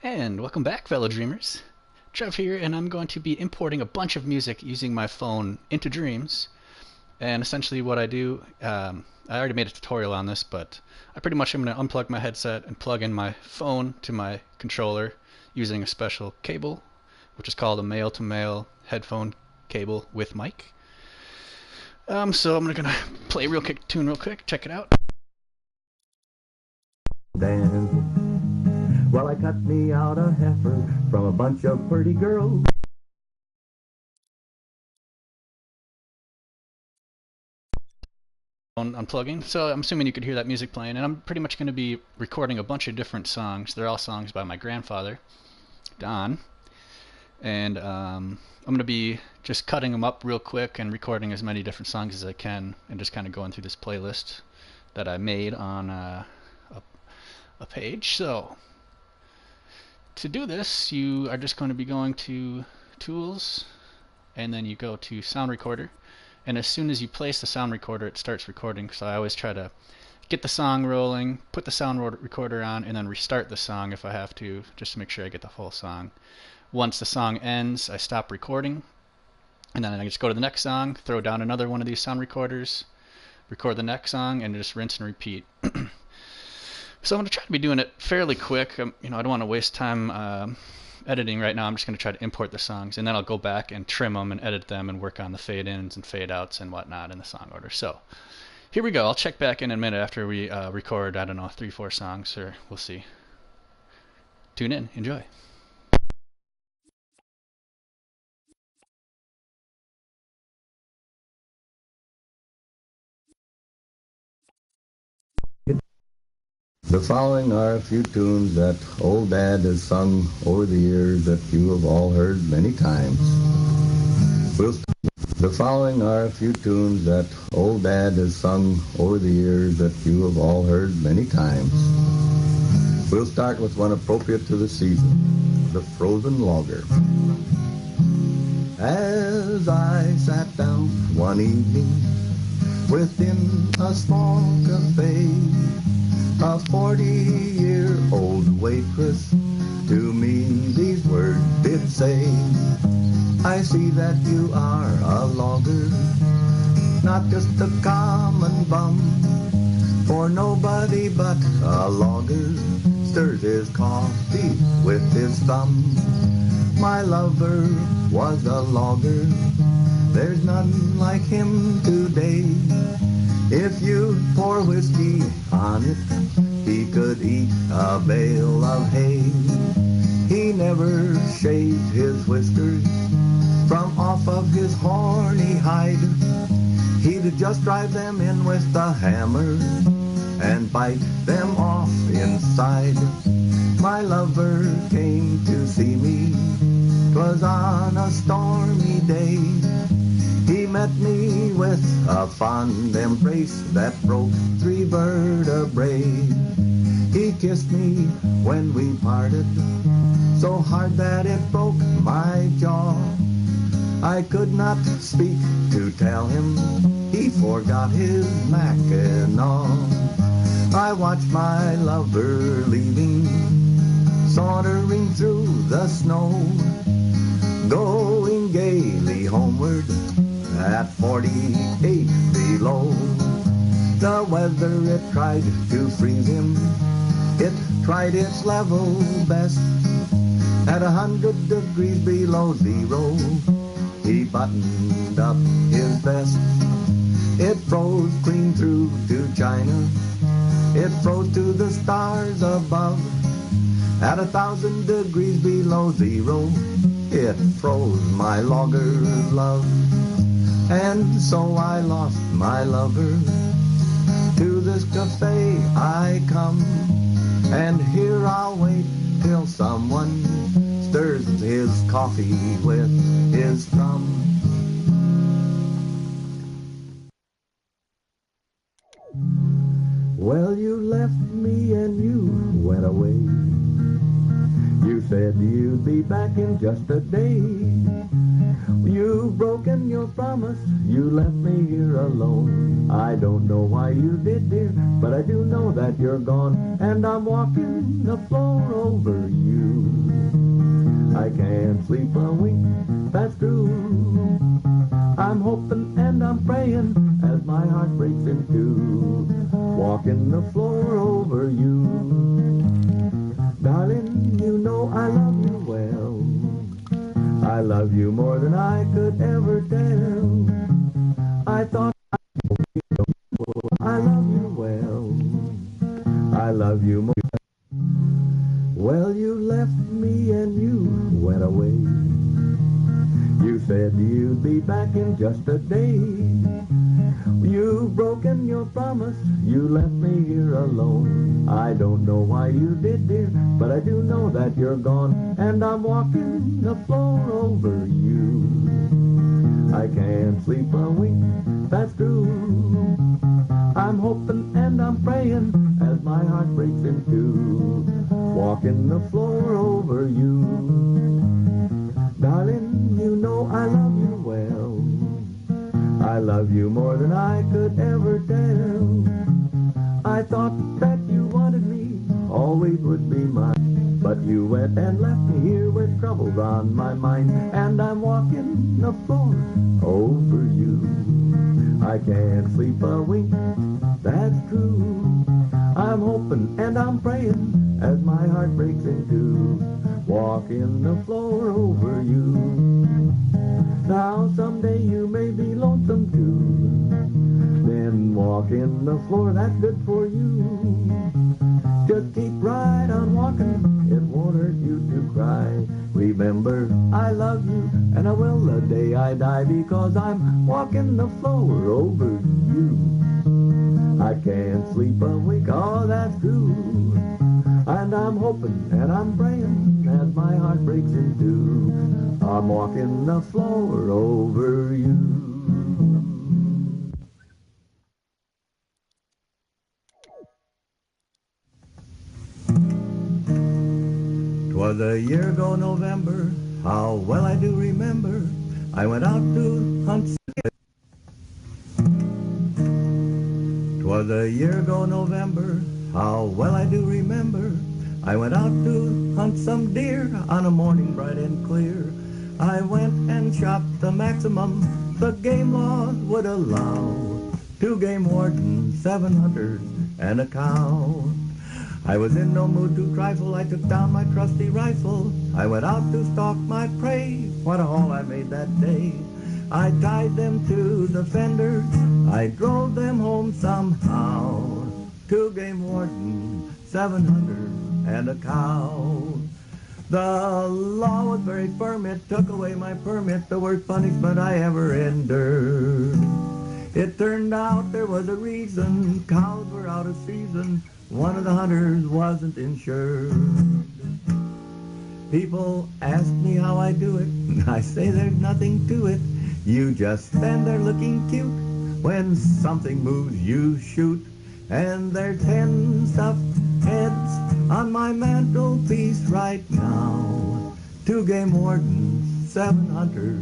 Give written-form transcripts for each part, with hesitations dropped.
And welcome back, fellow dreamers. Trev here, and I'm going to be importing a bunch of music using my phone into Dreams. And essentially, what I do, I already made a tutorial on this, but I pretty much am going to unplug my headset and plug in my phone to my controller using a special cable, which is called a male-to-male headphone cable with mic. So I'm gonna play a real quick tune real quick. Check it out. Dance. Well, I cut me out a heifer from a bunch of pretty girls. Unplugging, so I'm assuming you could hear that music playing, and I'm pretty much going to be recording a bunch of different songs. They're all songs by my grandfather, Don, and I'm going to be just cutting them up real quick and recording as many different songs as I can, and just kind of going through this playlist that I made on a page. So to do this, you are just going to be going to Tools, and then you go to Sound Recorder. And as soon as you place the sound recorder, it starts recording. So I always try to get the song rolling, put the sound recorder on, and then restart the song if I have to, just to make sure I get the whole song. Once the song ends, I stop recording, and then I just go to the next song, throw down another one of these sound recorders, record the next song, and just rinse and repeat. So I'm going to try to be doing it fairly quick. I don't want to waste time editing right now. I'm just going to try to import the songs, and then I'll go back and trim them and edit them and work on the fade ins and fade outs and whatnot in the song order. So here we go. I'll check back in a minute after we record, I don't know, 3-4 songs, or we'll see. Tune in. Enjoy. The following are a few tunes that old Dad has sung over the years that you have all heard many times. The following are a few tunes that old Dad has sung over the years that you have all heard many times. We'll start with one appropriate to the season, The Frozen Logger. As I sat down one evening within a small cafe, a 40-year-old waitress to me these words did say, I see that you are a logger, not just a common bum, for nobody but a logger stirs his coffee with his thumb. My lover was a logger, there's none like him today. If you pour whiskey on it, he could eat a bale of hay. He never shaved his whiskers from off of his horny hide. He'd just drive them in with the hammer and bite them off inside. My lover came to see me, 'twas on a stormy day. He met me with a fond embrace that broke 3 vertebrae. He kissed me when we parted, so hard that it broke my jaw. I could not speak to tell him he forgot his mackinaw. I watched my lover leaving, sauntering through the snow, going gaily homeward at 48 below. The weather, it tried to freeze him, it tried its level best. At 100 degrees below zero, he buttoned up his vest. It froze clean through to China, it froze to the stars above. At 1,000 degrees below zero, it froze my logger's love. And so I lost my lover. To this cafe I come, and here I'll wait till someone stirs his coffee with his thumb. Well, you left me and you went away. You said you'd be back in just a day. You've broken your promise, you left me here alone. I don't know why you did, dear, but I do know that you're gone, and I'm walking the floor over you. I can't sleep a wink, that's true. I'm hoping and I'm praying as my heart breaks in two, walking the floor over you. Darling, you know I love you well. I love you more than I could ever tell. I thought I love you well. I love you more. Well, you left me and you went away. You said you'd be back in just a day. You've broken your promise, you left me here alone. I don't know why you did, dear, but I do know that you're gone, and I'm walking the floor over you. I can't sleep a wink, that's true. I'm hoping and I'm praying as my heart breaks in two, walking the floor over you. Darling, you know I love you well. I love you more than I could ever tell. I thought that you wanted me, always would be mine, but you went and left me here with troubles on my mind, and I'm walking the floor over you. I can't sleep a wink, that's true. I'm hoping and I'm praying as my heart breaks in two, walking the floor over you. Now someday you may be lonesome too, then walking the floor, that's good for you. Just keep right on walking, it won't hurt you to cry. Remember, I love you, and I will the day I die, because I'm walking the floor over you. I can't sleep a wink, oh that's true. And I'm hoping and I'm praying as my heart breaks in two, I'm walking the floor over you. 'Twas a year ago November, how well I do remember, I went out to hunt. 'Twas a year ago November, how well I do remember, I went out to hunt some deer on a morning bright and clear. I went and shot the maximum the game laws would allow, 2 game wardens, 7 hunters, and a cow. I was in no mood to trifle, I took down my trusty rifle. I went out to stalk my prey, what a haul I made that day. I tied them to the fenders, I drove them home somehow. 2 game wardens, 7 hunters, and a cow. The law was very firm, it took away my permit, the worst punishment I ever endured. It turned out there was a reason, cows were out of season, one of the hunters wasn't insured. People ask me how I do it, I say there's nothing to it. You just stand there looking cute, when something moves you shoot. And there's 10 stuffed heads on my mantelpiece right now, 2 game wardens, 7 hunters,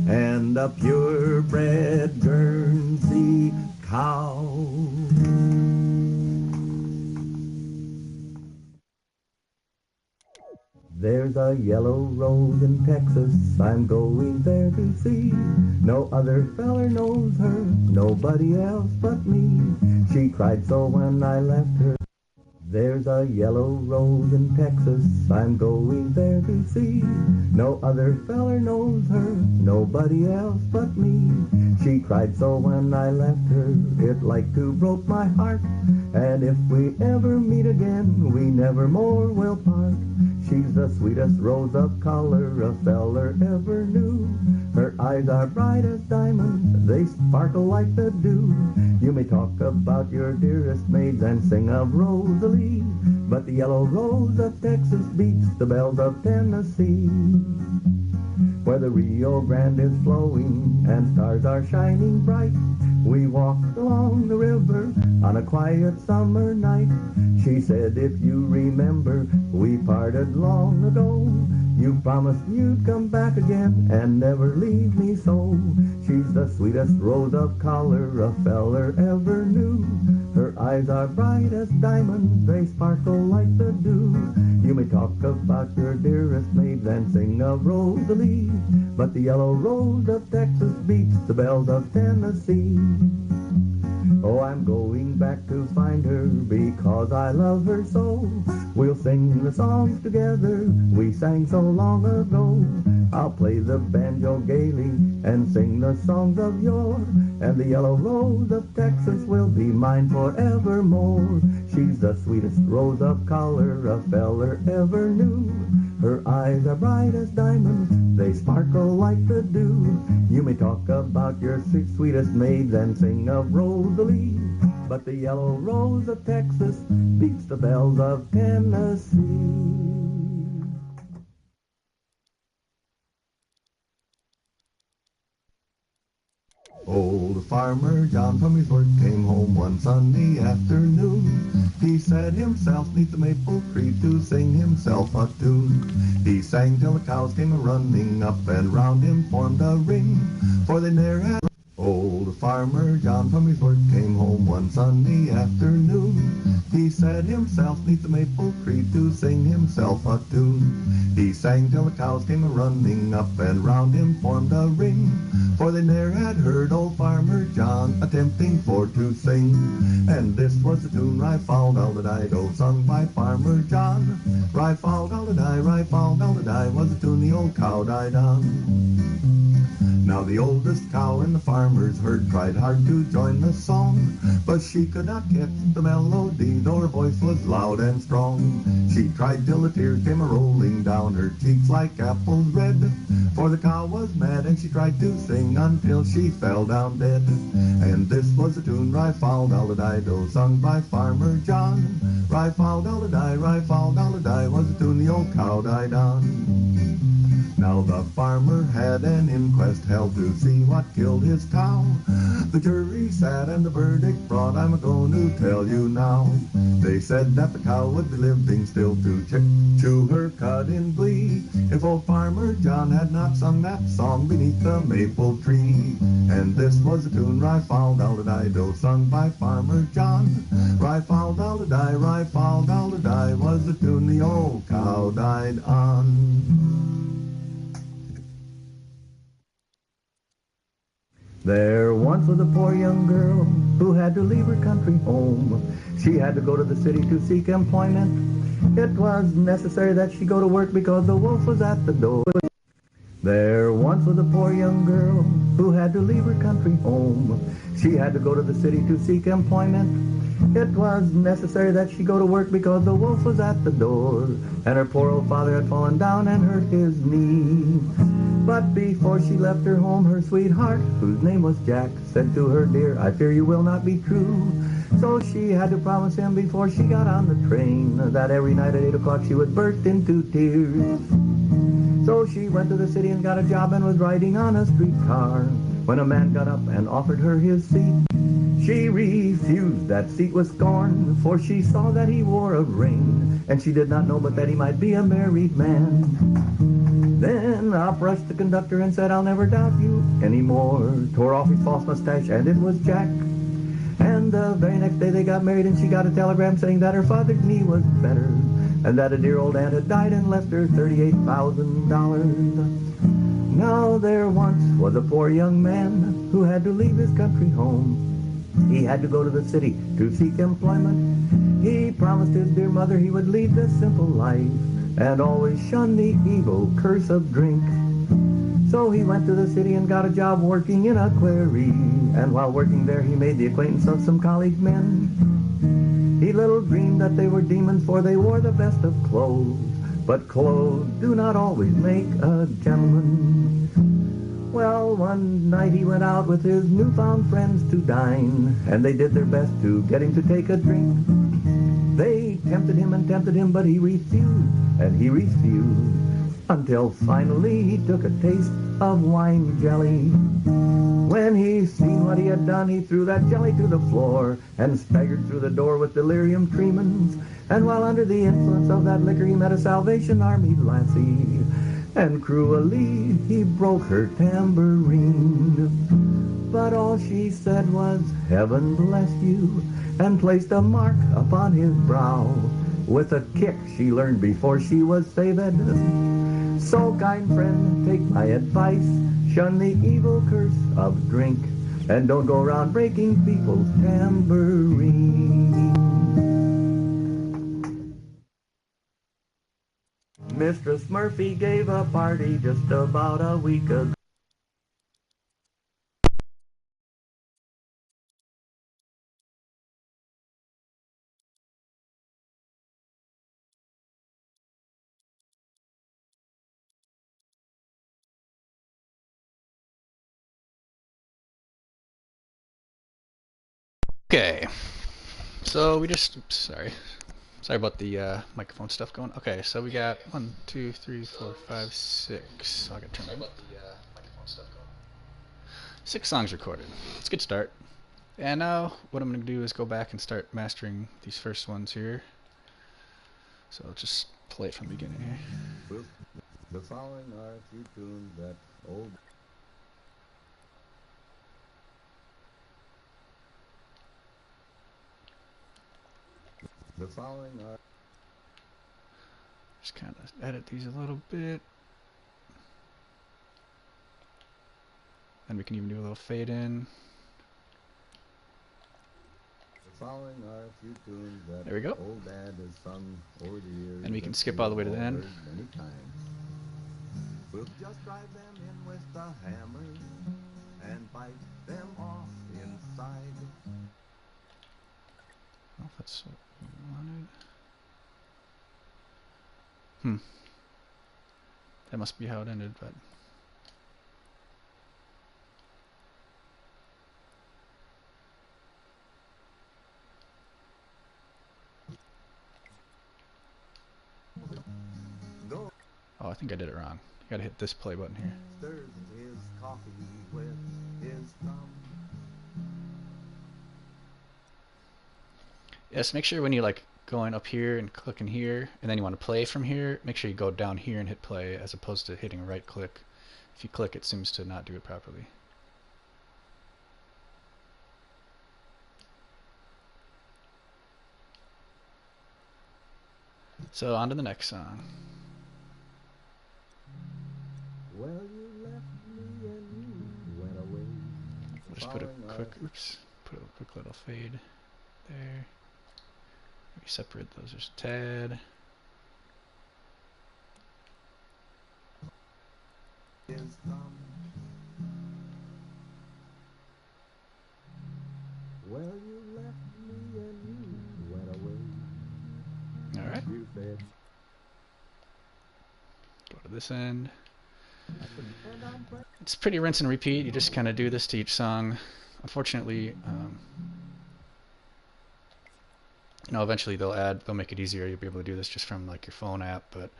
and a purebred Guernsey cow. There's a yellow rose in Texas, I'm going there to see. No other feller knows her, nobody else but me. She cried so when I left her. There's a yellow rose in Texas, I'm going there to see. No other feller knows her, nobody else but me. She cried so when I left her, it like to broke my heart. And if we ever meet again, we never more will part. She's the sweetest rose of color a feller ever knew. Her eyes are bright as diamonds, they sparkle like the dew. You may talk about your dearest maids and sing of Rosalie, but the yellow rose of Texas beats the bells of Tennessee. Where the Rio Grande is flowing and stars are shining bright, we walked along the river on a quiet summer night. She said, if you remember, We parted long ago. You promised you'd come back again and never leave me so. She's the sweetest rose of color a feller ever knew. Her eyes are bright as diamonds, they sparkle like the dew. You may talk about your dearest maids and sing of Rosalie, but the yellow rose of Texas beats the bells of Tennessee. Oh, I'm going back to find her because I love her so. We'll sing the songs together we sang so long ago. I'll play the banjo gaily and sing the songs of yore, and the yellow rose of Texas will be mine forevermore. She's the sweetest rose of color a feller ever knew. Her eyes are bright as diamonds, they sparkle like the dew. You may talk about your sweetest maids and sing of Rosalie, but the yellow rose of Texas beats the bells of Tennessee. Old Farmer John from his work came home one Sunday afternoon. He sat himself neath the maple tree to sing himself a tune. He sang till the cows came a-running up and round him formed a ring, for they ne'er had... Old Farmer John from his work came home one Sunday afternoon. He sat himself neath the maple tree to sing himself a tune. He sang till the cows came a-running up and round him formed a ring, for they ne'er had heard old Farmer John attempting for to sing. And this was the tune, Rye-Fall-Dal-da-Di-Do, sung by Farmer John. Rye-Fall-Dal-da-Di, Rye-Fall-Dal-da-Di was the tune the old cow died on. Now the oldest cow in the farmer's herd tried hard to join the song, but she could not catch the melody, though her voice was loud and strong. She tried till the tears came a-rolling down her cheeks like apples red, for the cow was mad and she tried to sing until she fell down dead. And this was the tune, Rye-Fall-Dal-da-Di-Do, sung by Farmer John. Rye-Fall-Dal-da-Di, Rye-Fall-Dal-da-Di was the tune the old cow died on. Now the farmer had an inquest held to see what killed his cow. The jury sat and the verdict brought, I'm a-going to tell you now. They said that the cow would be living still to chew her cud in glee if old Farmer John had not sung that song beneath the maple tree. And this was the tune, Rye-Fall-Dal-da-Di-Do, sung by Farmer John. Rye-Fall-Dal-da-Di, Rye-Fall-Dal-da-Di was the tune the old cow died on. There once was a poor young girl who had to leave her country home. She had to go to the city to seek employment. It was necessary that she go to work because the wolf was at the door. There once was a poor young girl who had to leave her country home. She had to go to the city to seek employment. It was necessary that she go to work because the wolf was at the door, and her poor old father had fallen down and hurt his knee. But before she left her home, her sweetheart, whose name was Jack, said to her, dear, I fear you will not be true. So she had to promise him before she got on the train that every night at 8 o'clock she would burst into tears. So she went to the city and got a job and was riding on a streetcar when a man got up and offered her his seat. She refused that seat with scorn, for she saw that he wore a ring, and she did not know but that he might be a married man. Then up rushed the conductor and said, I'll never doubt you anymore. Tore off his false mustache, and it was Jack. And the very next day they got married, and she got a telegram saying that her father's knee was better, and that a dear old aunt had died and left her $38,000. Now there once was a poor young man who had to leave his country home. He had to go to the city to seek employment. He promised his dear mother he would lead this simple life and always shun the evil curse of drink. So he went to the city and got a job working in a quarry, and while working there he made the acquaintance of some college men. He little dreamed that they were demons, for they wore the best of clothes, but clothes do not always make a gentleman. Well, one night he went out with his newfound friends to dine, and they did their best to get him to take a drink. They tempted him and tempted him, but he refused, and he refused, until finally he took a taste of wine jelly. When he seen what he had done, he threw that jelly to the floor and staggered through the door with delirium tremens. And while under the influence of that liquor, he met a Salvation Army lassie, and cruelly he broke her tambourine. But all she said was, "Heaven bless you," and placed a mark upon his brow with a kick she learned before she was saved. So, kind friend, take my advice, shun the evil curse of drink, and don't go around breaking people's tambourines. Mistress Murphy gave a party just about a week ago. Okay, so we just, oops, sorry about the microphone stuff going. Okay, so we got 1, 2, 3, 4, 5, 6. So I got to turn on. 6 songs recorded. It's a good start. And now what I'm going to do is go back and start mastering these first ones here. So I'll just play it from the beginning here. The following are a few tunes that old. The following are. Just kind of edit these a little bit. And we can even do a little fade in. The following are a few tunes that there we go. Old Dad has sung over the years. And we can skip all the way to the end. Many times. We'll just drive them in with the hammer and bite them off inside. I don't know if that's what we wanted. That must be how it ended, but. Oh, I think I did it wrong. You gotta hit this play button here. Stirs his coffee with his thumb. Yes, make sure when you like going up here and clicking here, and then you want to play from here, make sure you go down here and hit play as opposed to hitting right click. If you click, it seems to not do it properly. So on to the next song. Well, you left me and you went away. We'll just put a quick, oops, put a quick little fade there. Maybe separate those just a tad. Well, you left me and you went away. All right. Go to this end. It's pretty rinse and repeat. You just kind of do this to each song. Unfortunately, eventually they'll make it easier. You'll be able to do this just from like your phone app. But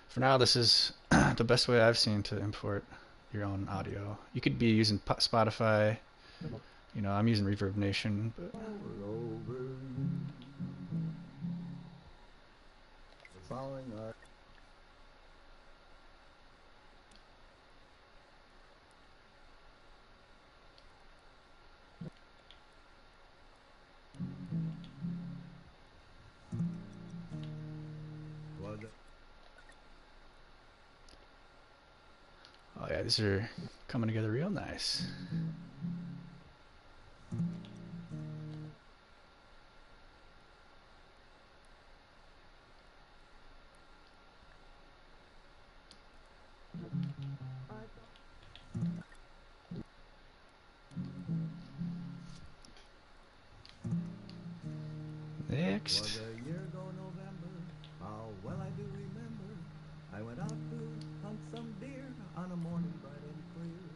for now, this is the best way I've seen to import your own audio. You could be using Spotify. I'm using Reverb Nation, but. Oh yeah, these are coming together real nice. Next. Was a year ago November, how well I do remember. I went out to hunt some deer on a morning bright and clear.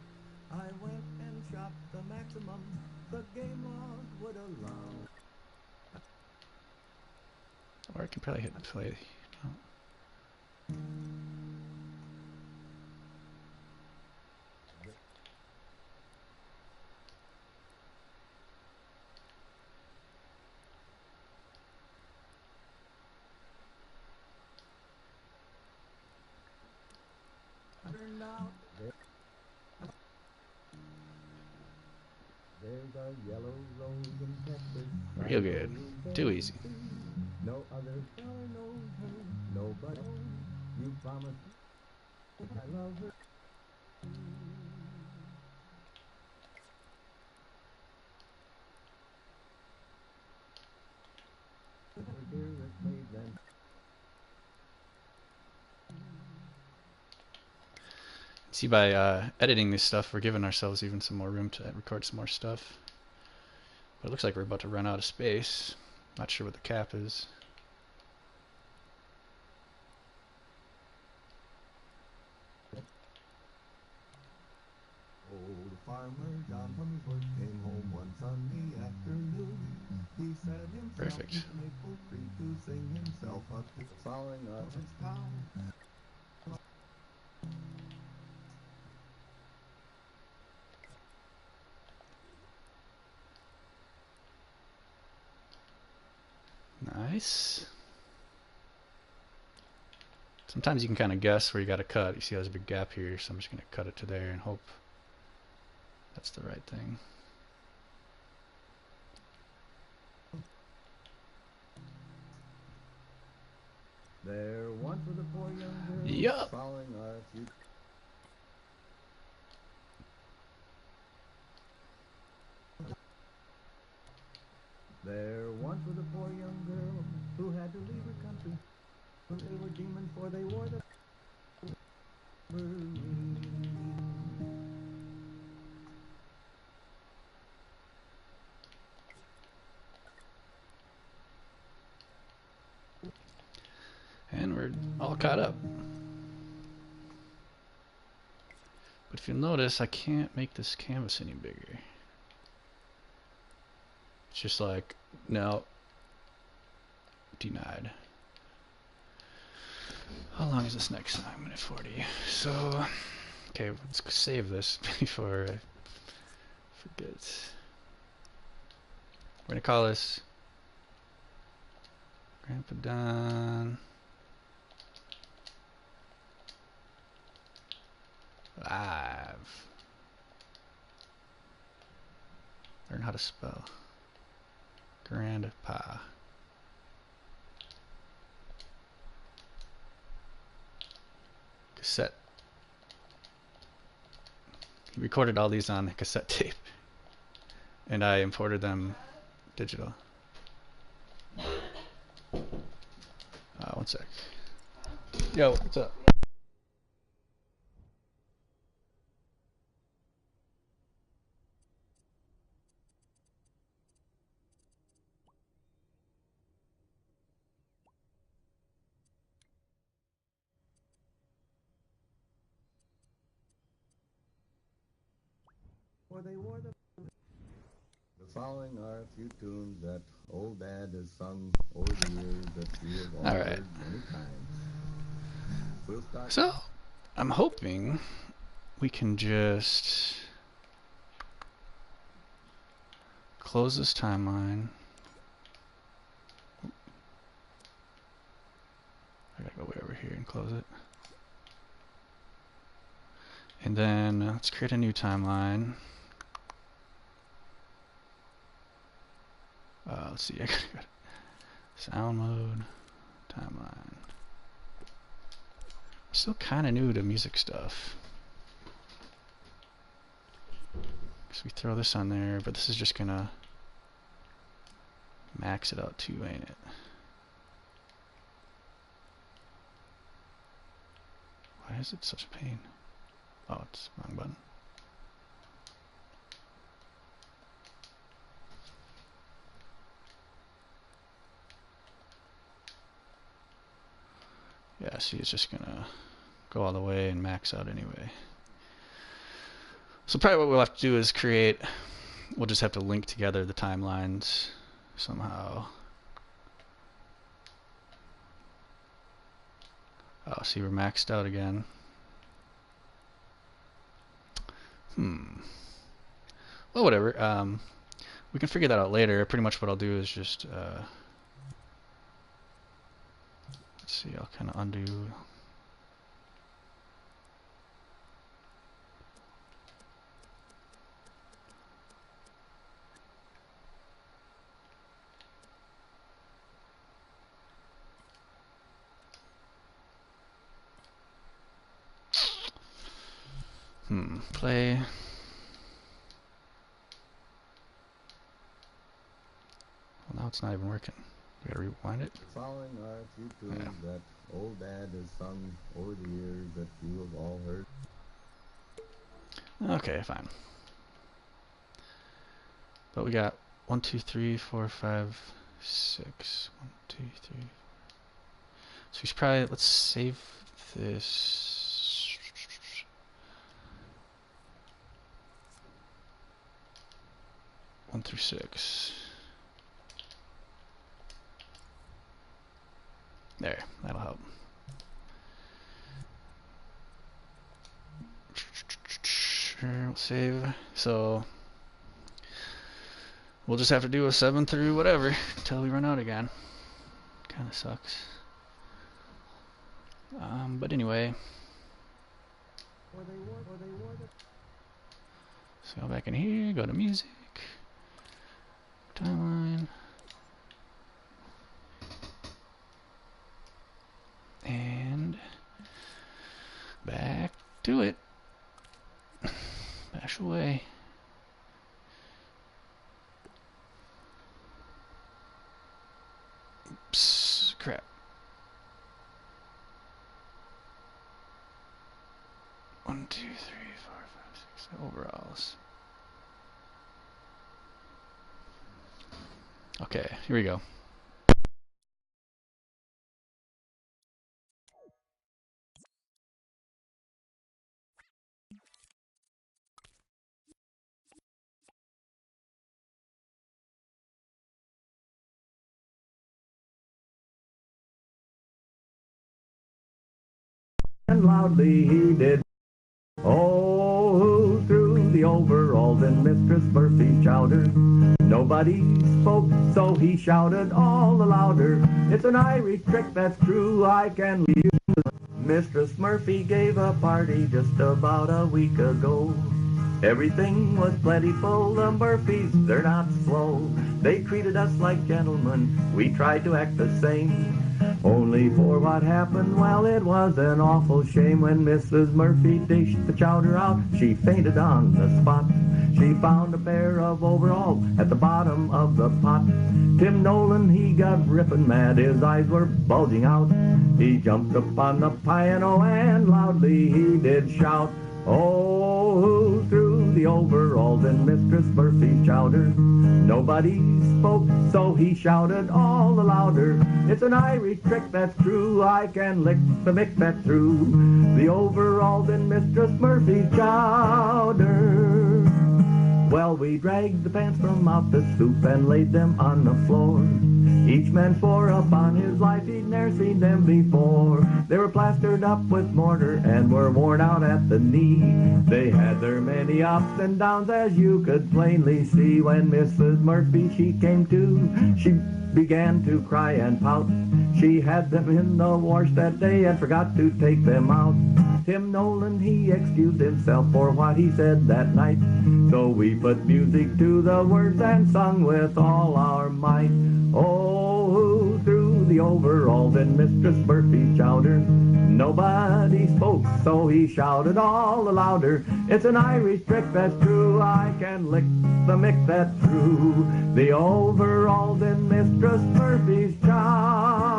I went and shot the maximum the game law would allow. Or I can probably hit play. Oh. There's a yellow rose in Texas. Real good. Too easy. No other fella knows her. Nobody. You promised I love her. See, by editing this stuff, we're giving ourselves even some more room to record some more stuff. But it looks like we're about to run out of space. Not sure what the cap is. Old farmer John from his work came home one sunny afternoon. He set himself Perfect. to maple tree to sing himself up to sawing up his cow. Nice. Sometimes you can kind of guess where you got to cut. You see there's a big gap here, so I'm just going to cut it to there and hope that's the right thing. There once was a poor young girl Yup. following our future. There once was a poor young girl who had to leave her country. But they were demons, for they wore the And we're all caught up. But if you'll notice, I can't make this canvas any bigger. It's just like, no, denied. How long is this next time? 1:40. So, okay, let's save this before I forget. We're gonna call this Grandpa Don Live. Learn how to spell Grandpa. Cassette. He recorded all these on cassette tape, and I imported them digital. One sec. Yo, what's up? For they wore the following are a few tunes that old Dad has sung over the years that we have all Alright. heard many times. We'll start. So, I'm hoping we can just close this timeline. I gotta go way over here and close it. And then let's create a new timeline. Let's see, I got sound mode, timeline. I'm still kind of new to music stuff. So we throw this on there, but this is just gonna max it out too, ain't it? Why is it such a pain? Oh, it's the wrong button. Yeah, see, it's just gonna go all the way and max out anyway. So probably what we'll have to do is we'll just have to link together the timelines somehow. Oh, see, we're maxed out again. Well, whatever. We can figure that out later. Pretty much what I'll do is just let's see, I'll kind of undo. Play. Well, now it's not even working. We gotta rewind it. Following are a few tunes Yeah. that old Dad has sung over the years that you have all heard. Okay, fine. But we got 1, 2, 3, 4, 5, 6. 1, 2, 3. So we should probably, let's save this. 1 through 6. There, that'll help. We'll save. So we'll just have to do a 7 through whatever until we run out again. Kind of sucks. But anyway. So go back in here, go to music, timeline, and back to it. Bash away. Oops, crap. One, two, three, four, five, six. Overalls. Okay, here we go. And loudly he did. Oh, who threw the overalls in Mistress Murphy's chowder? Nobody spoke, so he shouted all the louder. It's an Irish trick that's true, I can leave. Mistress Murphy gave a party just about a week ago. Everything was plentiful, the Murphys, they're not slow. They treated us like gentlemen, we tried to act the same. Only for what happened, well, it was an awful shame. When Mrs. Murphy dished the chowder out, she fainted on the spot. She found a pair of overalls at the bottom of the pot. Tim Nolan, he got rippin' mad, his eyes were bulging out. He jumped up on the piano and loudly he did shout, oh, who threw the overalls in Mistress Murphy's chowder? Nobody spoke, so he shouted all the louder. It's an Irish trick that's true, I can lick the mick that threw the overalls in Mistress Murphy's chowder. Well, we dragged the pants from out the soup and laid them on the floor. Each man swore upon his life he'd never seen them before. They were plastered up with mortar and were worn out at the knee. They had their many ups and downs, as you could plainly see. When Mrs. Murphy, she came to, she began to cry and pout. She had them in the wash that day and forgot to take them out. Tim Nolan, he excused himself for what he said that night. So we put music to the words and sung with all our might. Oh, who threw the overalls in Mistress Murphy's chowder? Nobody spoke, so he shouted all the louder. It's an Irish trick that's true, I can lick the mick that threw the overalls in Mistress Murphy's chowder.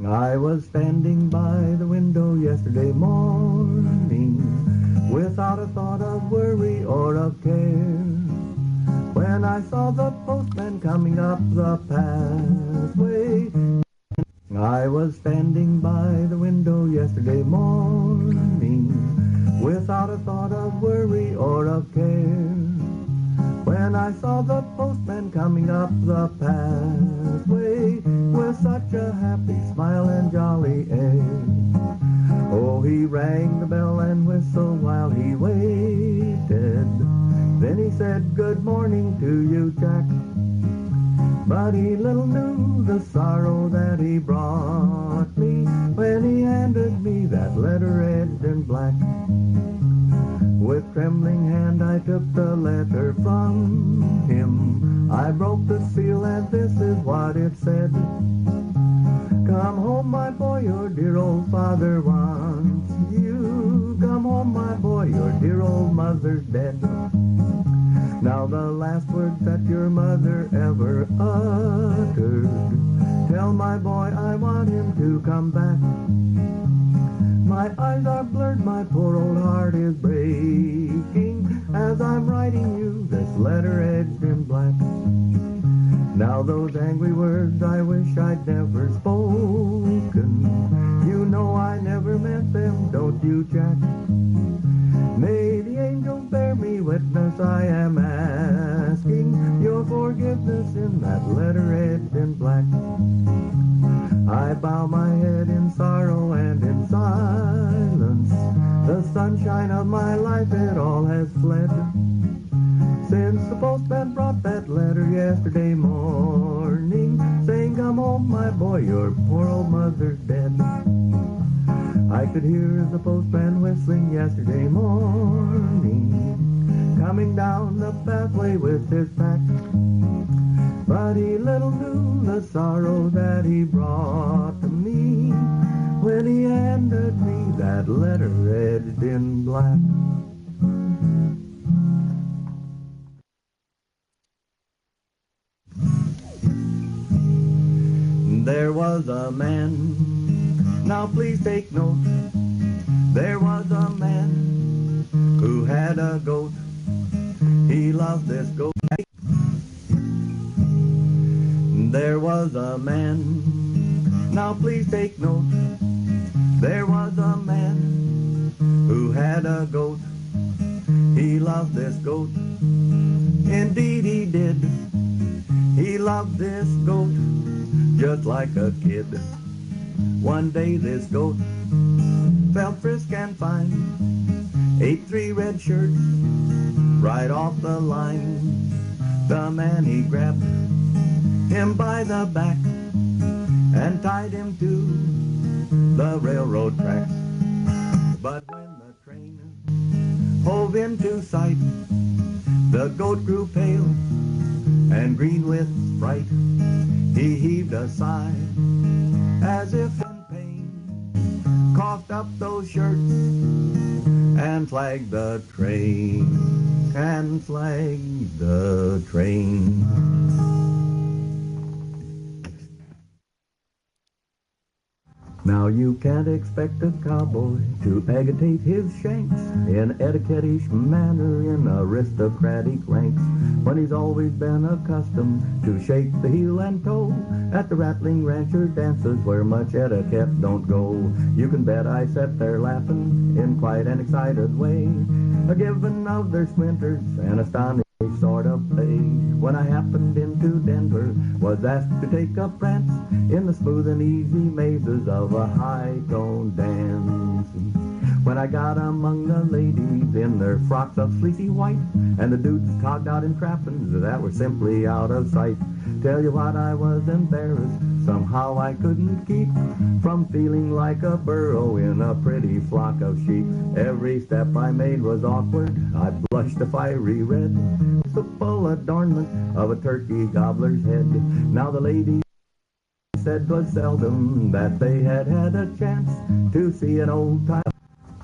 I was standing by the window yesterday morning without a thought of worry or of care, when I saw the postman coming up the pathway. I was standing by the window yesterday morning without a thought of worry or of care, when I saw the postman coming up the pathway with such a happy smile and jolly air. Oh, he rang the bell and whistled while he waited. Then he said, good morning to you, Jack. But he little knew the sorrow that he brought me when he handed me that letter red and black. With trembling hand I took the letter from him. I broke the seal and this is what it said. Come home, my boy. dear old father wants you. Come home, my boy, your dear old mother's dead. Now the last words that your mother ever uttered, tell my boy I want him to come back. My eyes are blurred, my poor old heart is breaking as I'm writing you this letter edged in black. Now those angry words I wish I'd never spoken, you know I never meant them, don't you, Jack? May the angels bear me witness, I am asking your forgiveness in that letter edged in black. I bow my head in sorrow and in silence. The sunshine of my life, it all has fled. Since the postman brought that letter yesterday morning, saying, come home, my boy, your poor old mother's dead. I could hear the postman whistling yesterday morning, coming down the pathway with his pack. But he little knew the sorrow that he brought to me when he handed me that letter edged in black. There was a man, now please take note. There was a man who had a goat. He loved this goat. There was a man, now please take note. There was a man who had a goat. He loved this goat, indeed he did. He loved this goat just like a kid. One day this goat felt frisk and fine, ate 3 red shirts right off the line. The man, he grabbed him by the back and tied him to the railroad tracks. But when the train hove into sight, the goat grew pale and green with fright. He heaved a sigh as if in pain, coughed up those shirts and flagged the train, and flagged the train. Now you can't expect a cowboy to agitate his shanks in etiquette-ish manner in aristocratic ranks, when he's always been accustomed to shake the heel and toe at the rattling rancher dances where much etiquette don't go. You can bet I sat there laughing in quite an excited way, a-giving of their splinters an astonished sort of play, when I happened into Denver, was asked to take a prance in the smooth and easy mazes of a high-toned dance. When I got among the ladies in their frocks of fleecy white, and the dudes togged out in trappings that were simply out of sight, tell you what, I was embarrassed. Somehow I couldn't keep from feeling like a burro in a pretty flock of sheep. Every step I made was awkward. I blushed a fiery red, the full adornment of a turkey gobbler's head. Now the ladies said 'twas seldom that they had had a chance to see an old time.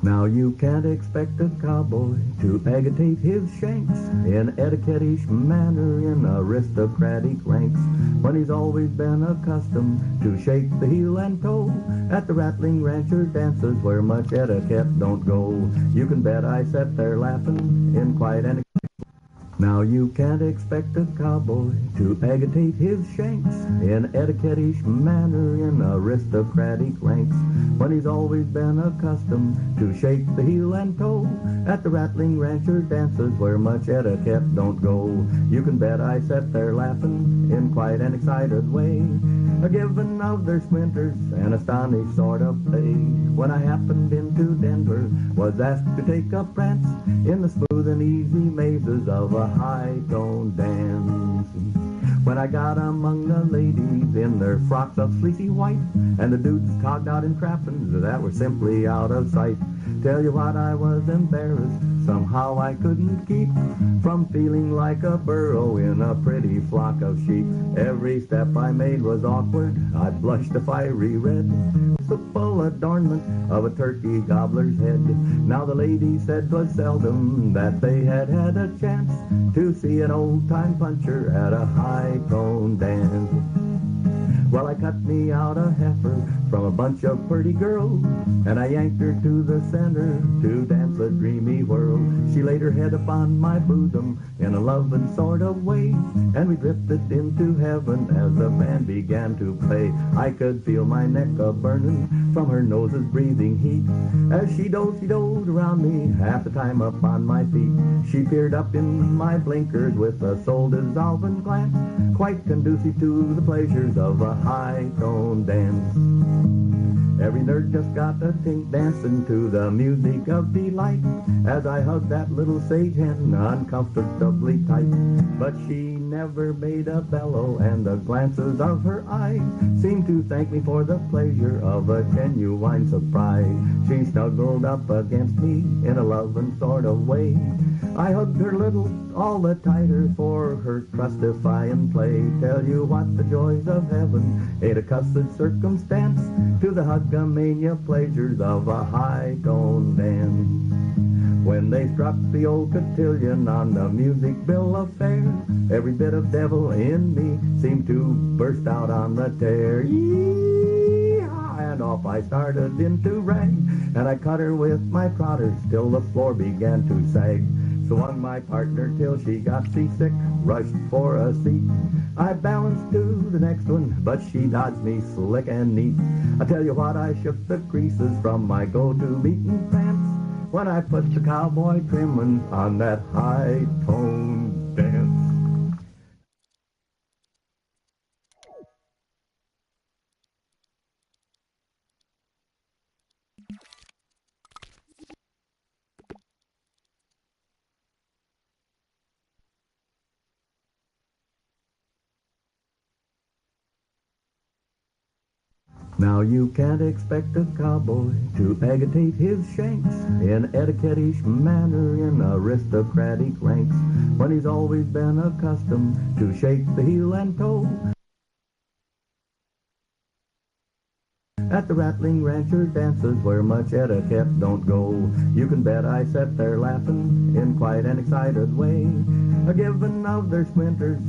Now you can't expect a cowboy to agitate his shanks in etiquette-ish manner in aristocratic ranks, when he's always been accustomed to shake the heel and toe at the rattling rancher dances where much etiquette don't go. You can bet I sat there laughing in quite an... Now you can't expect a cowboy to agitate his shanks in etiquette-ish manner in aristocratic ranks, when he's always been accustomed to shake the heel and toe at the rattling rancher dances where much etiquette don't go. You can bet I sat there laughing in quite an excited way, a-giving of their splinters an astonished sort of play, when I happened into Denver, was asked to take a prance in the smooth and easy mazes of a high-toned dance. When I got among the ladies in their frocks of fleecy white, and the dudes togged out in trappings that were simply out of sight. Tell you what, I was embarrassed. Somehow I couldn't keep from feeling like a burro in a pretty flock of sheep. Every step I made was awkward. I blushed a fiery red. The full adornment of a turkey gobbler's head. Now the lady said 'twas seldom that they had had a chance to see an old-time puncher at a high-tone dance. Well, I cut me out a heifer from a bunch of pretty girls, and I yanked her to the center to dance a dreamy whirl. She laid her head upon my bosom in a loving sort of way, and we drifted into heaven as the band began to play. I could feel my neck a-burning from her nose's breathing heat as she dozed around me, half the time up on my feet. She peered up in my blinkers with a soul-dissolving glance, quite conducive to the pleasures of a high-tone dance. Every nerd just got a tink dancing to the music of delight as I hugged that little sage hen uncomfortably tight. But she never made a bellow, and the glances of her eyes seemed to thank me for the pleasure of a genuine surprise. She snuggled up against me in a loving sort of way. I hugged her little all the tighter for her trustifying play. Tell you what, the joys of heaven ain't a cussed circumstance to the hugamania pleasures of a high-tone dance. When they struck the old cotillion on the music bill of fare, every bit of devil in me seemed to burst out on the tear. Yee-haw! And off I started into rag, and I cut her with my trotters till the floor began to sag. Swung my partner till she got seasick, rushed for a seat. I balanced to the next one, but she dodged me slick and neat. I tell you what, I shook the creases from my go-to meeting pants when I put the cowboy trimmings on that high-tone dance. Now you can't expect a cowboy to agitate his shanks in etiquette-ish manner in aristocratic ranks when he's always been accustomed to shake the heel and toe at the rattling rancher dances where much etiquette don't go. You can bet I sat there laughing in quite an excited way, a giving of their splinters.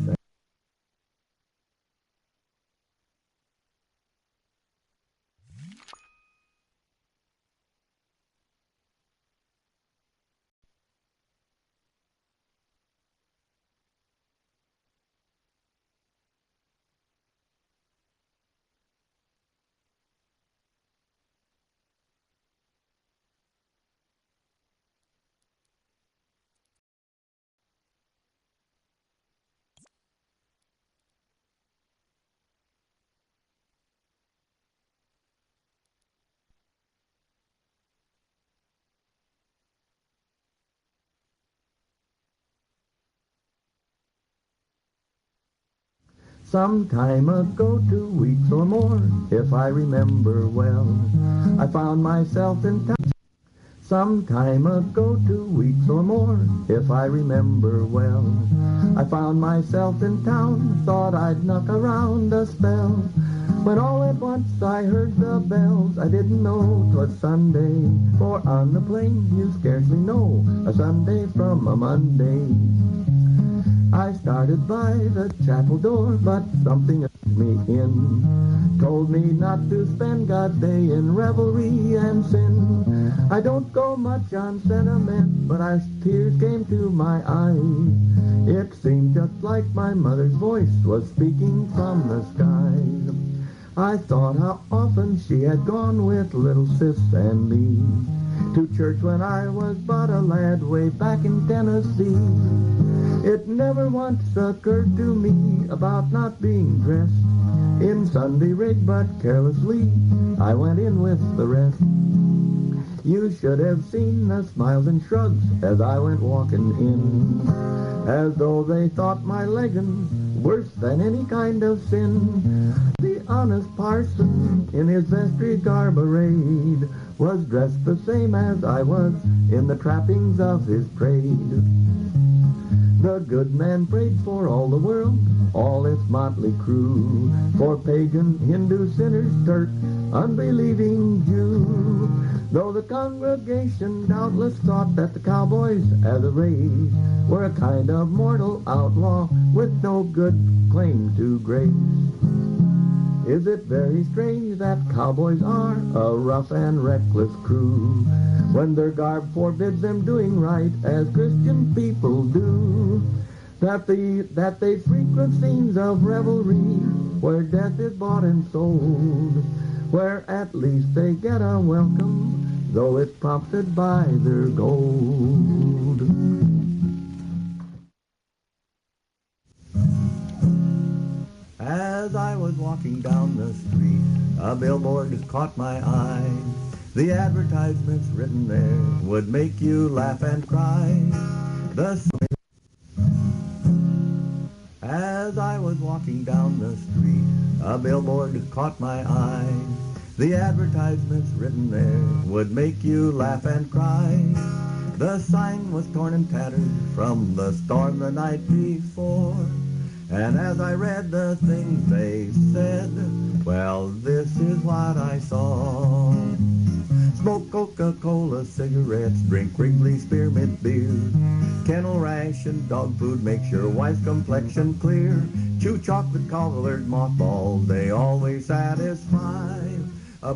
Some time ago, 2 weeks or more, if I remember well, I found myself in town. Some time ago, 2 weeks or more, if I remember well, I found myself in town, thought I'd knock around a spell. When all at once I heard the bells, I didn't know 'twas Sunday, for on the plain you scarcely know a Sunday from a Monday. I started by the chapel door, but something urged me in, told me not to spend God's day in revelry and sin. I don't go much on sentiment, but as tears came to my eyes, it seemed just like my mother's voice was speaking from the skies. I thought how often she had gone with little sis and me to church when I was but a lad way back in Tennessee. It never once occurred to me about not being dressed in Sunday rig, but carelessly I went in with the rest. You should have seen the smiles and shrugs as I went walking in, as though they thought my leggings worse than any kind of sin. The honest parson, in his vestry garb arrayed, was dressed the same as I was in the trappings of his trade. The good man prayed for all the world, all its motley crew, for pagan, Hindu, sinners, Turk, unbelieving Jew. Though the congregation doubtless thought that the cowboys as a race were a kind of mortal outlaw with no good claim to grace. Is it very strange that cowboys are a rough and reckless crew, when their garb forbids them doing right as Christian people do? That they frequent scenes of revelry, where death is bought and sold, where at least they get a welcome, though it's prompted by their gold. As I was walking down the street, a billboard caught my eye. The advertisements written there would make you laugh and cry. As I was walking down the street, a billboard caught my eye. The advertisements written there would make you laugh and cry. The sign was torn and tattered from the storm the night before. And as I read the things they said, well, this is what I saw. Smoke Coca-Cola cigarettes, drink Wrigley Spearmint beer. Kennel ration, dog food makes your wife's complexion clear. Chew chocolate-colored mothballs, they always satisfy.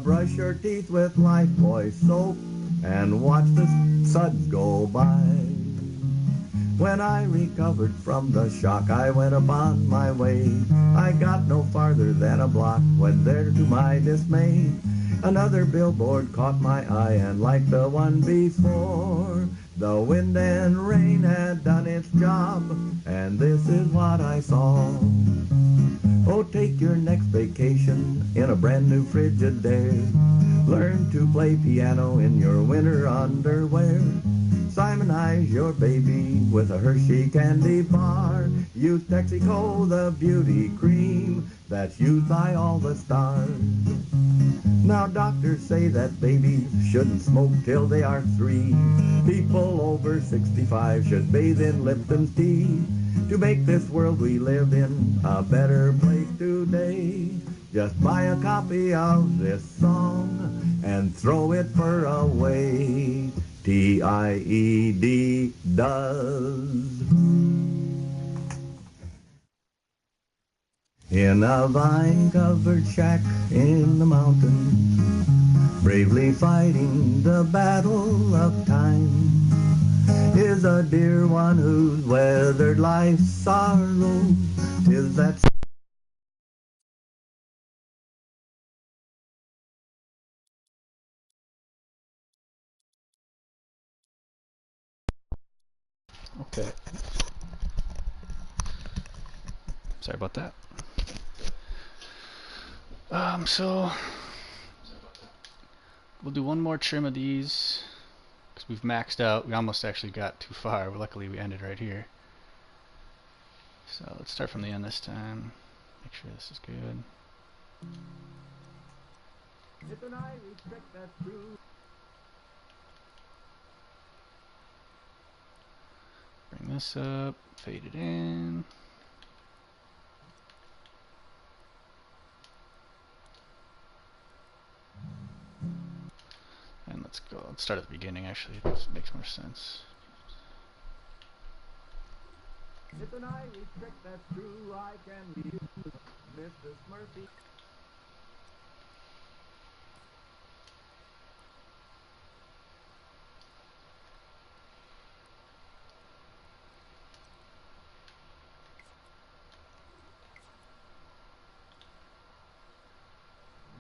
Brush your teeth with Lifebuoy soap and watch the suds go by. When I recovered from the shock, I went upon my way. I got no farther than a block when there, to my dismay, another billboard caught my eye, and like the one before, the wind and rain had done its job, and this is what I saw. Oh, take your next vacation in a brand new Frigidaire. Learn to play piano in your winter underwear. Simonize your baby with a Hershey candy bar. Use Texaco, the beauty cream that's used by all the stars. Now doctors say that babies shouldn't smoke till they are 3. People over 65 should bathe in Lipton's tea to make this world we live in a better place today. Just buy a copy of this song and throw it fur away. TIED does. In a vine-covered shack in the mountains, bravely fighting the battle of time, is a dear one who's weathered life's sorrow. 'Tis that Okay. Sorry about that. So we'll do one more trim of these because we've maxed out. We almost actually got too far. Luckily, we ended right here. So let's start from the end this time. Make sure this is good. Bring this up, fade it in. And let's go. Let's start at the beginning, actually. This makes more sense. It's an Irish trick that's true, I can use Mr. Smurfy.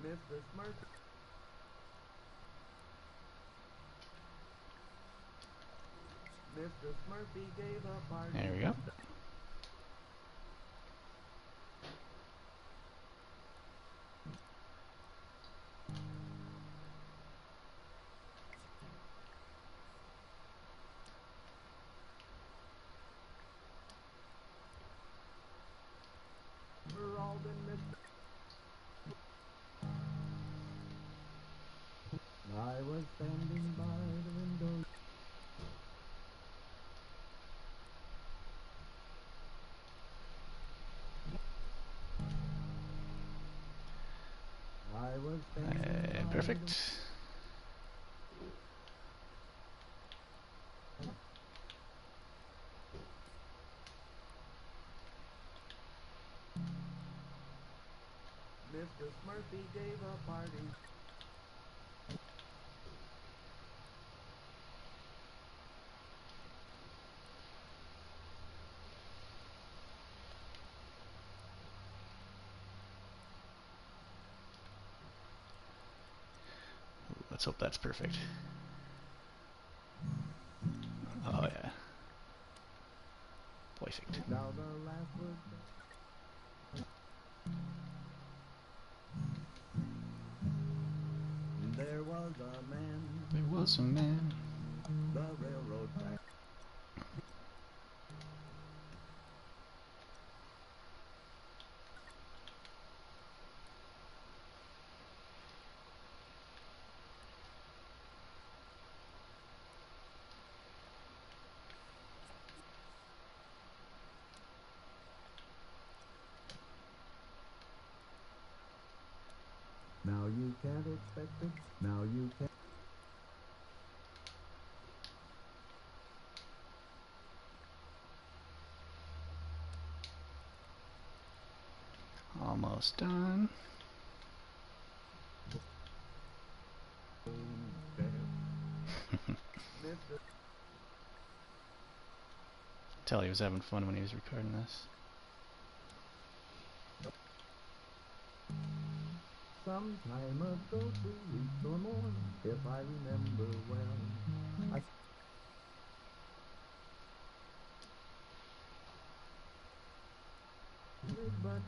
Mr. Smurfy. Mr. Smurfy gave a party. There we go. I was thinking of you. Perfect. Mr. Smurfy gave a party. Let's hope that's perfect. Oh yeah. Perfect. Now the last word. There was a man, There was a man. the railroad track. Now you can't expect it. Now you can't. Almost done. Tell he was having fun when he was recording this. Some time ago, 2 weeks or more, if I remember well. But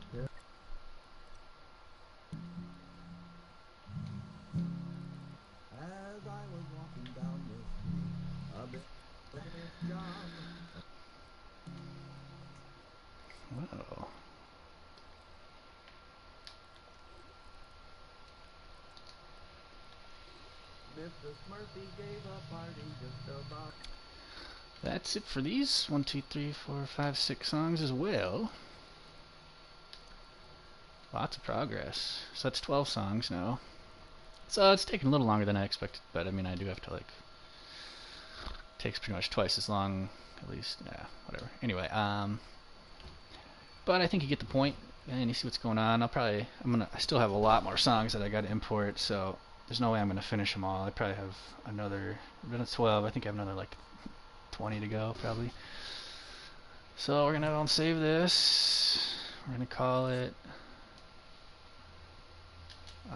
as I was walking down the street, a bit this job. Whoa. Mr. Smurfy gave a party just about. That's it for these 1, 2, 3, 4, 5, 6 songs as well. Lots of progress. So that's 12 songs now. So it's taking a little longer than I expected, but I mean I do have to like takes pretty much twice as long at least. Yeah, whatever. Anyway, but I think you get the point and you see what's going on. I still have a lot more songs that I got to import, so there's no way I'm gonna finish them all. I probably have another. I've been at 12. I think I have another like 20 to go probably. So we're gonna save this. We're gonna call it.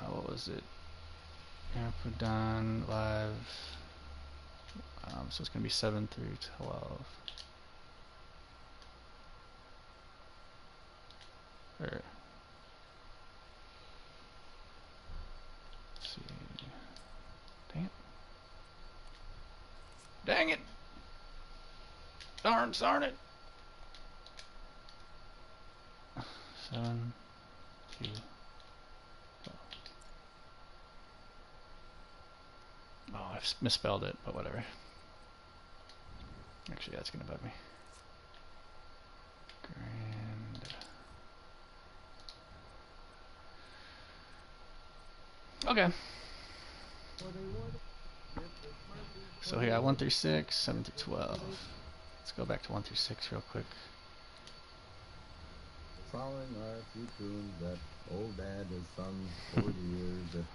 What was it? Output done live. So it's gonna be 7 through 12. Or let's see. Dang it! Dang it! Darn it! 7 2. Oh, I've misspelled it, but whatever. Actually, that's gonna bug me. Grand. Okay. So we got 1 through 6, 7 through 12. Let's go back to 1 through 6 real quick. Following are a few tunes that old dad has sung for years.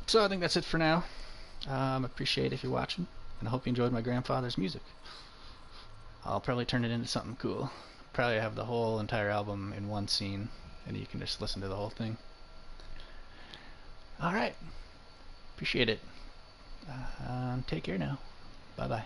So I think that's it for now. Appreciate if you're watching, and I hope you enjoyed my grandfather's music. I'll probably turn it into something cool. Probably have the whole entire album in one scene, and you can just listen to the whole thing. Alright. Appreciate it. Take care now. Bye-bye.